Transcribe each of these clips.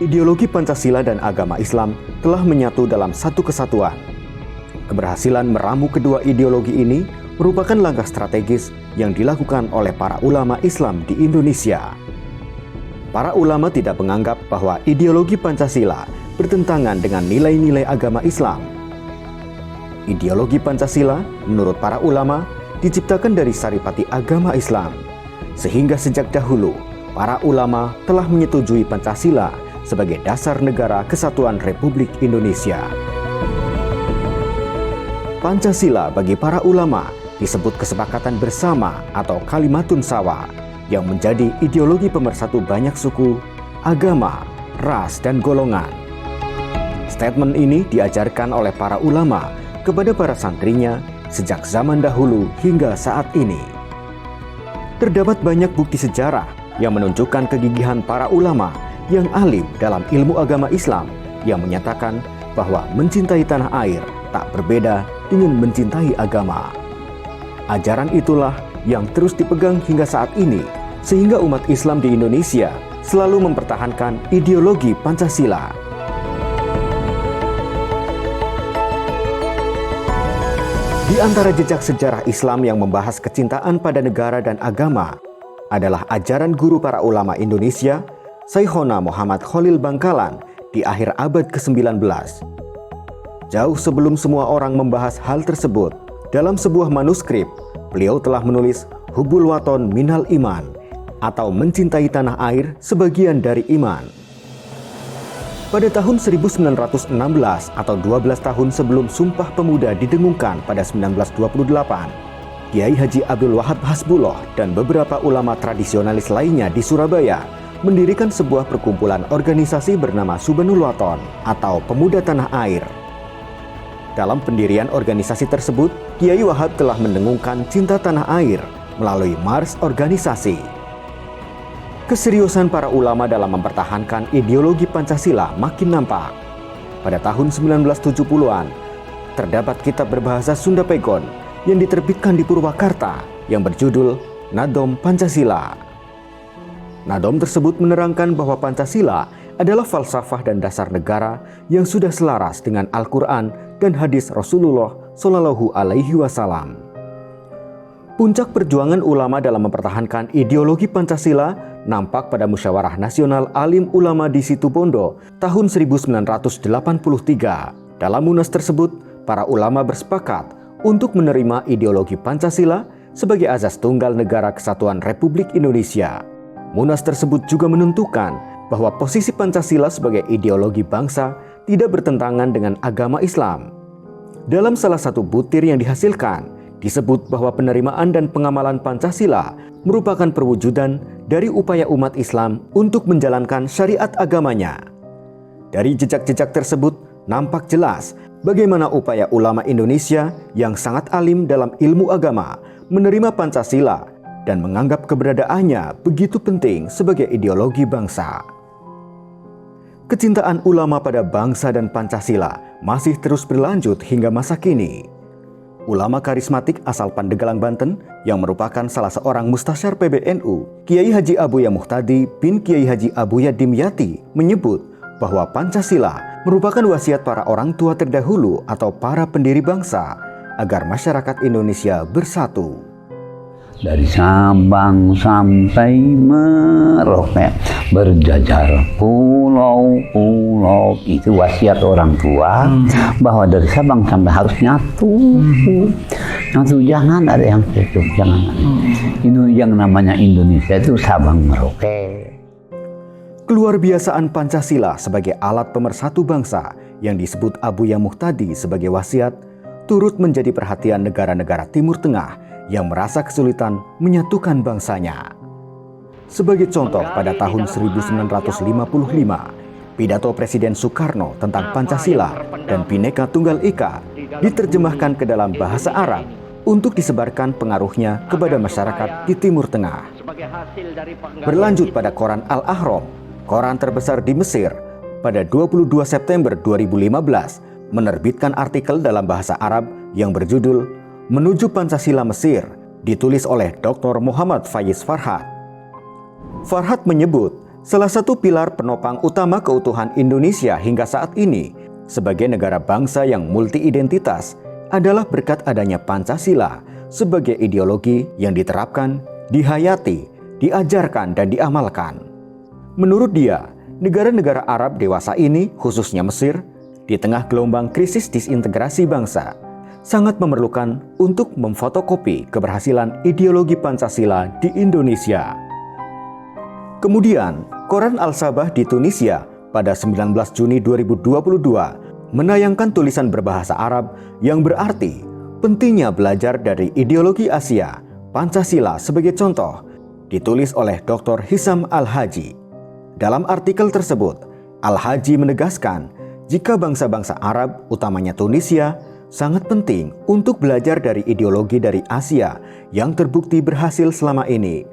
Ideologi Pancasila dan agama Islam telah menyatu dalam satu kesatuan. Keberhasilan meramu kedua ideologi ini merupakan langkah strategis yang dilakukan oleh para ulama Islam di Indonesia. Para ulama tidak menganggap bahwa ideologi Pancasila bertentangan dengan nilai-nilai agama Islam. Ideologi Pancasila, menurut para ulama, diciptakan dari saripati agama Islam, sehingga sejak dahulu para ulama telah menyetujui Pancasila sebagai dasar negara kesatuan Republik Indonesia. Pancasila bagi para ulama disebut kesepakatan bersama atau kalimatun sawa yang menjadi ideologi pemersatu banyak suku, agama, ras, dan golongan. Statement ini diajarkan oleh para ulama kepada para santrinya sejak zaman dahulu hingga saat ini. Terdapat banyak bukti sejarah yang menunjukkan kegigihan para ulama yang alim dalam ilmu agama Islam yang menyatakan bahwa mencintai tanah air tak berbeda dengan mencintai agama. Ajaran itulah yang terus dipegang hingga saat ini, sehingga umat Islam di Indonesia selalu mempertahankan ideologi Pancasila. Di antara jejak sejarah Islam yang membahas kecintaan pada negara dan agama adalah ajaran guru para ulama Indonesia, Syekhona Muhammad Khalil Bangkalan di akhir abad ke-19. Jauh sebelum semua orang membahas hal tersebut, dalam sebuah manuskrip, beliau telah menulis Hubbul Waton Minal Iman, atau mencintai tanah air sebagian dari iman. Pada tahun 1916 atau 12 tahun sebelum Sumpah Pemuda didengungkan pada 1928, Kiai Haji Abdul Wahab Hasbullah dan beberapa ulama tradisionalis lainnya di Surabaya mendirikan sebuah perkumpulan organisasi bernama Subhanul Waton atau Pemuda Tanah Air. Dalam pendirian organisasi tersebut, Kiai Wahab telah mendengungkan cinta tanah air melalui mars organisasi. Keseriusan para ulama dalam mempertahankan ideologi Pancasila makin nampak. Pada tahun 1970-an, terdapat kitab berbahasa Sunda Pegon yang diterbitkan di Purwakarta yang berjudul Nadom Pancasila. Nadom tersebut menerangkan bahwa Pancasila adalah falsafah dan dasar negara yang sudah selaras dengan Al-Quran dan hadis Rasulullah Shallallahu Alaihi Wasallam. Puncak perjuangan ulama dalam mempertahankan ideologi Pancasila nampak pada Musyawarah Nasional Alim Ulama di Situbondo tahun 1983. Dalam munas tersebut, para ulama bersepakat untuk menerima ideologi Pancasila sebagai azas tunggal negara kesatuan Republik Indonesia. Munas tersebut juga menentukan bahwa posisi Pancasila sebagai ideologi bangsa tidak bertentangan dengan agama Islam. Dalam salah satu butir yang dihasilkan, disebut bahwa penerimaan dan pengamalan Pancasila merupakan perwujudan dari upaya umat Islam untuk menjalankan syariat agamanya. Dari jejak-jejak tersebut, nampak jelas bagaimana upaya ulama Indonesia yang sangat alim dalam ilmu agama menerima Pancasila dan menganggap keberadaannya begitu penting sebagai ideologi bangsa. Kecintaan ulama pada bangsa dan Pancasila masih terus berlanjut hingga masa kini. Ulama karismatik asal Pandeglang, Banten yang merupakan salah seorang mustasyar PBNU, Kiai Haji Abuya Muhtadi bin Kiai Haji Abuya Dimyati menyebut bahwa Pancasila merupakan wasiat para orang tua terdahulu atau para pendiri bangsa agar masyarakat Indonesia bersatu. Dari Sabang sampai Merauke berjajar pulau-pulau, itu wasiat orang tua bahwa dari Sabang sampai harus nyatu. Nyatu, jangan ada yang tutup, jangan. Ini yang namanya Indonesia itu Sabang Merauke. Keluar biasaan Pancasila sebagai alat pemersatu bangsa yang disebut Abuya Muhtadi sebagai wasiat turut menjadi perhatian negara-negara Timur Tengah yang merasa kesulitan menyatukan bangsanya. Sebagai contoh, pada tahun 1955, pidato Presiden Soekarno tentang Pancasila dan Bhinneka Tunggal Ika diterjemahkan ke dalam bahasa Arab untuk disebarkan pengaruhnya kepada masyarakat di Timur Tengah. Berlanjut pada koran Al-Ahram, koran terbesar di Mesir, pada 22 September 2015 menerbitkan artikel dalam bahasa Arab yang berjudul Menuju Pancasila Mesir, ditulis oleh Dr. Muhammad Faiz Farhat. Farhat menyebut, Salah satu pilar penopang utama keutuhan Indonesia hingga saat ini sebagai negara bangsa yang multi-identitas adalah berkat adanya Pancasila sebagai ideologi yang diterapkan, dihayati, diajarkan, dan diamalkan. Menurut dia, negara-negara Arab dewasa ini, khususnya Mesir, di tengah gelombang krisis disintegrasi bangsa, sangat memerlukan untuk memfotokopi keberhasilan ideologi Pancasila di Indonesia. Kemudian, Koran Al-Sabah di Tunisia pada 19 Juni 2022 menayangkan tulisan berbahasa Arab yang berarti pentingnya belajar dari ideologi Asia, Pancasila sebagai contoh, ditulis oleh Dr. Hisam Al-Haji. Dalam artikel tersebut, Al-Haji menegaskan jika bangsa-bangsa Arab, utamanya Tunisia, sangat penting untuk belajar dari ideologi dari Asia yang terbukti berhasil selama ini.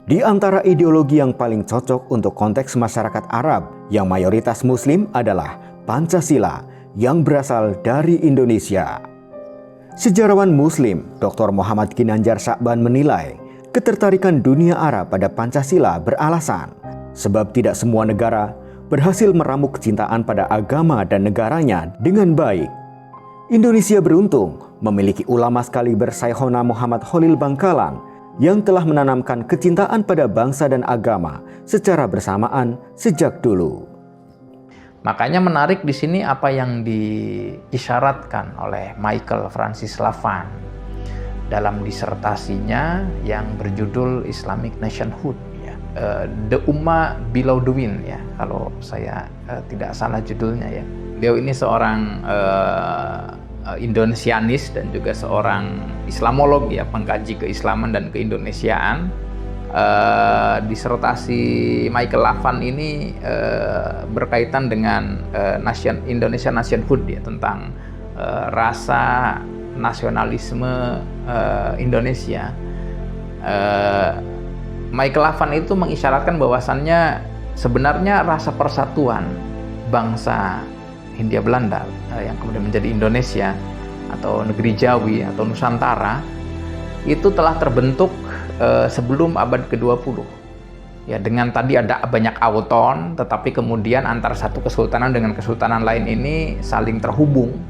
Di antara ideologi yang paling cocok untuk konteks masyarakat Arab yang mayoritas Muslim adalah Pancasila yang berasal dari Indonesia. Sejarawan Muslim Dr. Muhammad Ginanjar Sa'ban menilai ketertarikan dunia Arab pada Pancasila beralasan sebab tidak semua negara berhasil meramu kecintaan pada agama dan negaranya dengan baik. Indonesia beruntung memiliki ulama sekaliber Syekhona Muhammad Khalil Bangkalan yang telah menanamkan kecintaan pada bangsa dan agama secara bersamaan sejak dulu. Makanya menarik di sini apa yang diisyaratkan oleh Michael Francis Lavin dalam disertasinya yang berjudul Islamic Nationhood, ya. The Ummah Below the Wind, ya, kalau saya tidak salah judulnya, ya. Beliau ini seorang Indonesianis dan juga seorang Islamolog, ya, pengkaji keislaman dan keindonesiaan. Disertasi Michael Lavin ini berkaitan dengan Indonesia Nationhood, ya, tentang rasa nasionalisme Indonesia. Michael Lavin itu mengisyaratkan bahwasannya sebenarnya rasa persatuan bangsa Hindia Belanda yang kemudian menjadi Indonesia atau negeri Jawi atau Nusantara itu telah terbentuk sebelum abad ke-20. Ya, dengan tadi ada banyak auton, tetapi kemudian antara satu kesultanan dengan kesultanan lain ini saling terhubung.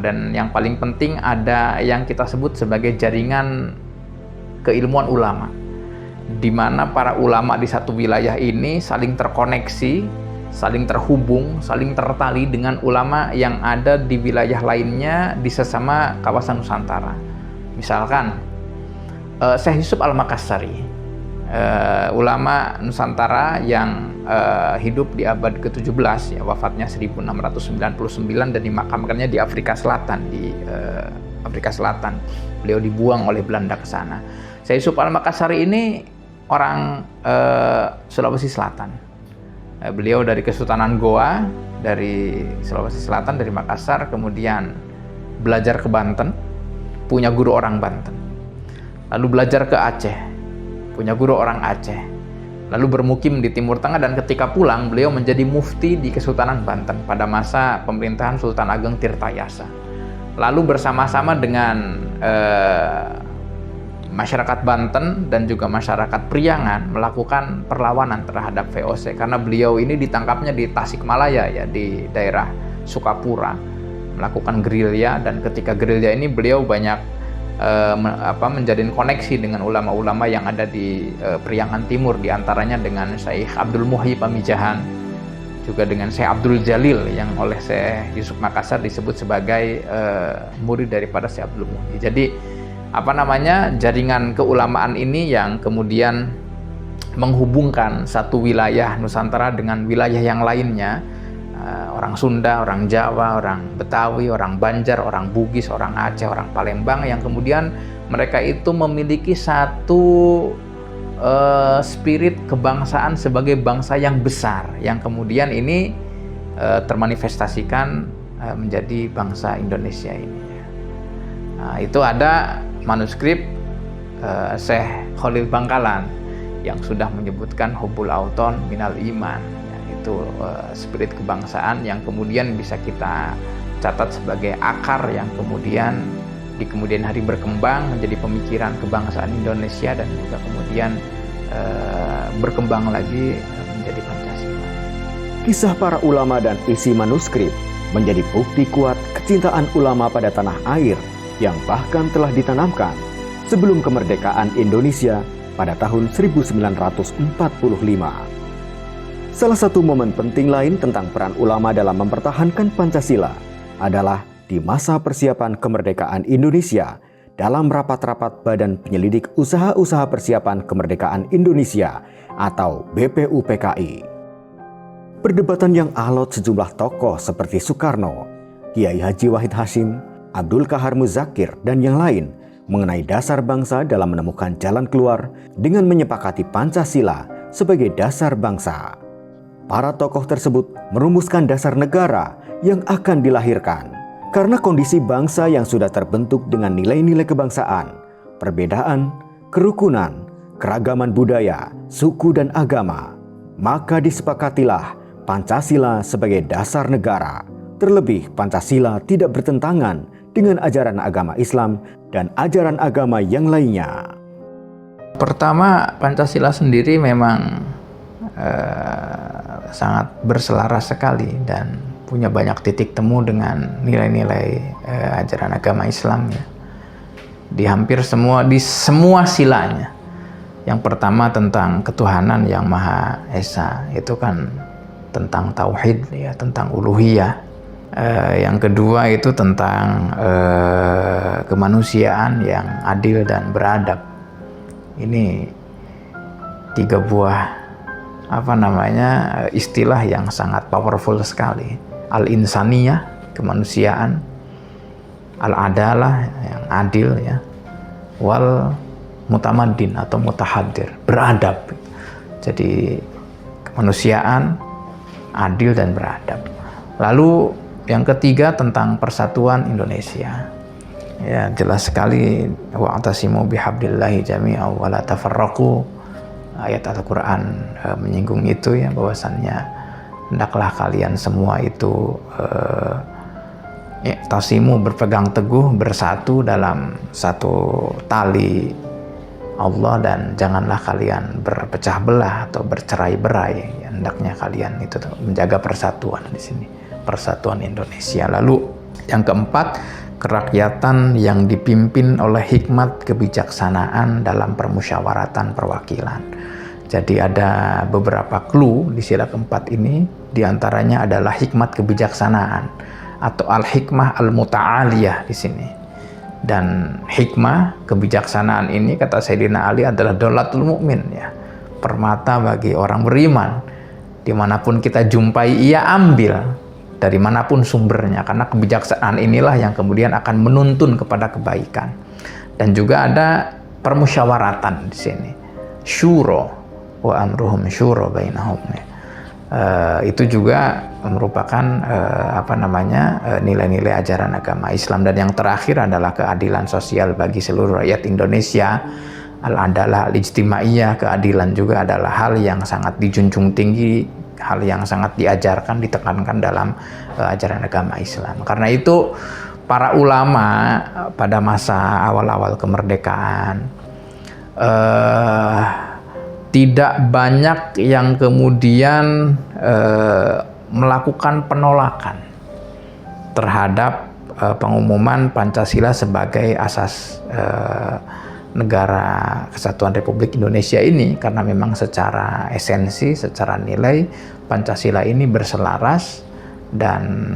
Dan yang paling penting ada yang kita sebut sebagai jaringan keilmuan ulama, di mana para ulama di satu wilayah ini saling terkoneksi, saling terhubung, saling tertali dengan ulama yang ada di wilayah lainnya di sesama kawasan Nusantara. Misalkan Syekh Yusuf Al-Makassari, ulama Nusantara yang hidup di abad ke-17, ya, wafatnya 1699 dan dimakamkannya di Afrika Selatan, Beliau dibuang oleh Belanda ke sana. Syekh Yusuf Al-Makassari ini orang Sulawesi Selatan. Beliau dari Kesultanan Goa, dari Sulawesi Selatan, dari Makassar, kemudian belajar ke Banten, punya guru orang Banten. Lalu belajar ke Aceh, punya guru orang Aceh. Lalu bermukim di Timur Tengah dan ketika pulang, beliau menjadi mufti di Kesultanan Banten pada masa pemerintahan Sultan Ageng Tirtayasa. Lalu bersama-sama dengan masyarakat Banten dan juga masyarakat Priangan melakukan perlawanan terhadap VOC karena beliau ini ditangkapnya di Tasikmalaya, ya, di daerah Sukapura, melakukan gerilya. Dan ketika gerilya ini beliau banyak menjalin koneksi dengan ulama-ulama yang ada di Priangan Timur, diantaranya dengan Syekh Abdul Muhyi Pamijahan, juga dengan Syekh Abdul Jalil yang oleh Syekh Yusuf Makassar disebut sebagai murid daripada Syekh Abdul Muhyi. Jadi jaringan keulamaan ini yang kemudian menghubungkan satu wilayah Nusantara dengan wilayah yang lainnya, orang Sunda, orang Jawa, orang Betawi, orang Banjar, orang Bugis, orang Aceh, orang Palembang, yang kemudian mereka itu memiliki satu spirit kebangsaan sebagai bangsa yang besar, yang kemudian ini termanifestasikan menjadi bangsa Indonesia ini. Nah, itu ada manuskrip Syekh Khalil Bangkalan yang sudah menyebutkan hubbul auton minal iman, ya, itu spirit kebangsaan yang kemudian bisa kita catat sebagai akar yang kemudian di kemudian hari berkembang menjadi pemikiran kebangsaan Indonesia dan juga kemudian berkembang lagi menjadi Pancasila. Kisah para ulama dan isi manuskrip menjadi bukti kuat kecintaan ulama pada tanah air yang bahkan telah ditanamkan sebelum kemerdekaan Indonesia pada tahun 1945. Salah satu momen penting lain tentang peran ulama dalam mempertahankan Pancasila adalah di masa persiapan kemerdekaan Indonesia dalam rapat-rapat Badan Penyelidik Usaha-Usaha Persiapan Kemerdekaan Indonesia atau BPUPKI. Perdebatan yang alot sejumlah tokoh seperti Soekarno, Kiai Haji Wahid Hasyim, Abdul Qahar Muzakir, dan yang lain mengenai dasar bangsa dalam menemukan jalan keluar dengan menyepakati Pancasila sebagai dasar bangsa. Para tokoh tersebut merumuskan dasar negara yang akan dilahirkan. Karena kondisi bangsa yang sudah terbentuk dengan nilai-nilai kebangsaan, perbedaan, kerukunan, keragaman budaya, suku dan agama, maka disepakatilah Pancasila sebagai dasar negara. Terlebih Pancasila tidak bertentangan dengan ajaran agama Islam dan ajaran agama yang lainnya. Pertama, Pancasila sendiri memang sangat berselaras sekali dan punya banyak titik temu dengan nilai-nilai ajaran agama Islam ya. Di hampir di semua silanya. Yang pertama tentang ketuhanan yang Maha Esa, itu kan tentang tauhid ya, tentang uluhiyah. Yang kedua itu tentang kemanusiaan yang adil dan beradab. Ini 3 buah istilah yang sangat powerful sekali. Al-insaniyah, kemanusiaan, al-adalah, yang adil ya, wal mutamaddin atau mutahadir, beradab. Jadi kemanusiaan, adil dan beradab. Lalu yang ketiga tentang persatuan Indonesia. Ya, jelas sekali wa'tasimu bihablillahi jami'an wa la tafarraqu. Ayat Al-Qur'an menyinggung itu ya, bahwasannya hendaklah kalian semua itu tasimu, berpegang teguh, bersatu dalam satu tali Allah, dan janganlah kalian berpecah belah atau bercerai-berai. Hendaknya kalian itu menjaga persatuan di sini, persatuan Indonesia. Lalu yang keempat, kerakyatan yang dipimpin oleh hikmat kebijaksanaan dalam permusyawaratan perwakilan. Jadi ada beberapa clue di sila keempat ini, diantaranya adalah hikmat kebijaksanaan atau al-hikmah al-muta'aliyah di sini. Dan hikmah kebijaksanaan ini, kata Sayyidina Ali, adalah daulatul mukmin ya, permata bagi orang beriman. Dimanapun kita jumpai, ia ambil dari manapun sumbernya, karena kebijaksanaan inilah yang kemudian akan menuntun kepada kebaikan. Dan juga ada permusyawaratan di sini, syuro wa amruhum syura bainahum. Itu juga merupakan nilai-nilai ajaran agama Islam. Dan yang terakhir adalah keadilan sosial bagi seluruh rakyat Indonesia. Al-adalah al-ijtimaiyah, keadilan juga adalah hal yang sangat dijunjung tinggi, hal yang sangat diajarkan, ditekankan dalam ajaran agama Islam. Karena itu para ulama pada masa awal-awal kemerdekaan tidak banyak yang kemudian melakukan penolakan terhadap pengumuman Pancasila sebagai asas negara Kesatuan Republik Indonesia ini, karena memang secara esensi, secara nilai Pancasila ini berselaras dan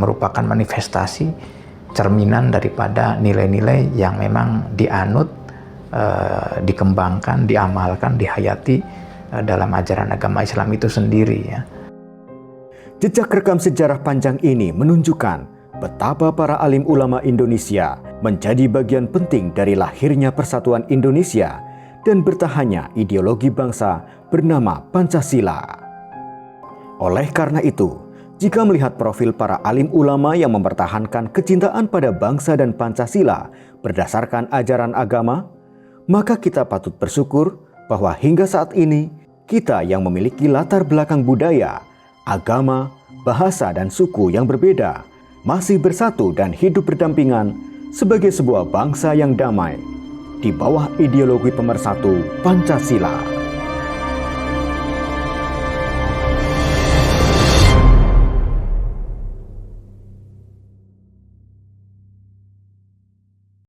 merupakan manifestasi cerminan daripada nilai-nilai yang memang dianut, dikembangkan, diamalkan, dihayati dalam ajaran agama Islam itu sendiri ya. Jejak rekam sejarah panjang ini menunjukkan betapa para alim ulama Indonesia menjadi bagian penting dari lahirnya persatuan Indonesia dan bertahannya ideologi bangsa bernama Pancasila. Oleh karena itu, jika melihat profil para alim ulama yang mempertahankan kecintaan pada bangsa dan Pancasila berdasarkan ajaran agama, maka kita patut bersyukur bahwa hingga saat ini kita yang memiliki latar belakang budaya, agama, bahasa dan suku yang berbeda masih bersatu dan hidup berdampingan sebagai sebuah bangsa yang damai di bawah ideologi pemersatu Pancasila.